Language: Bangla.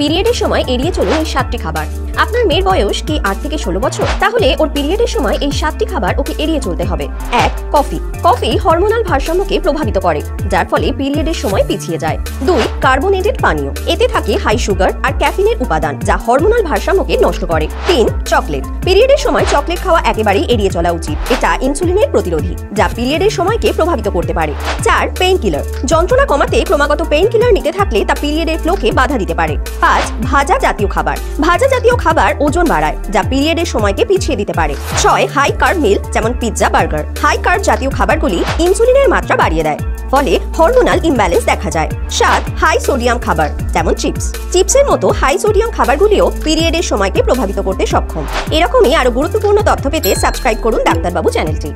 পিরিয়ডের সময় এড়িয়ে চলুন এই 7টি খাবার। আপনার মেয়ের বয়স কি 8 থেকে 16 বছর? তাহলে ওর পিরিয়ডের সময় এই 7টি খাবার ওকে এড়িয়ে চলতে হবে। 1. কফি। কফি হরমোনাল ভারসাম্যকে প্রভাবিত করে, যার ফলে পিরিয়ডের সময় পিছিয়ে যায়। 2. কার্বোনেটেড পানীয়। এতে থাকে হাই সুগার আর ক্যাফিনের উপাদান, যা হরমোনাল ভারসাম্যকে নষ্ট করে। 3. চকলেট। পিরিয়ডের সময় চকলেট খাওয়া একেবারেই এড়িয়ে চলা উচিত। এটা ইনসুলিনের প্রতিরোধী, যা পিরিয়ডের সময়কে প্রভাবিত করতে পারে। 4. Pain killer. যন্ত্রণা কমাতে ক্রমাগত পেইন কিলার নিতে থাকলে তা পিরিয়ডের ফ্লোকে বাধা দিতে পারে। 5. ভাজা জাতীয় খাবার। ভাজা জাতীয় খাবার ওজন বাড়ায়, যা পিরিয়ডের সময়কে পিছিয়ে দিতে পারে। 6. হাই কার্ব মিল, যেমন পিৎজা, বার্গার। হাই কার্ব জাতীয় খাবারগুলি ইনসুলিনের মাত্রা বাড়িয়ে দেয়, ফলে হরমোনাল ইমব্যালেন্স দেখা যায়। 7. হাই সোডিয়াম খাবার, যেমন চিপস। চিপসের মতো হাই সোডিয়াম খাবারগুলিও পিরিয়ডের সময়কে প্রভাবিত করতে সক্ষম। এরকমই আরো গুরুত্বপূর্ণ তথ্য পেতে সাবস্ক্রাইব করুন ডাক্তারবাবু চ্যানেলটি।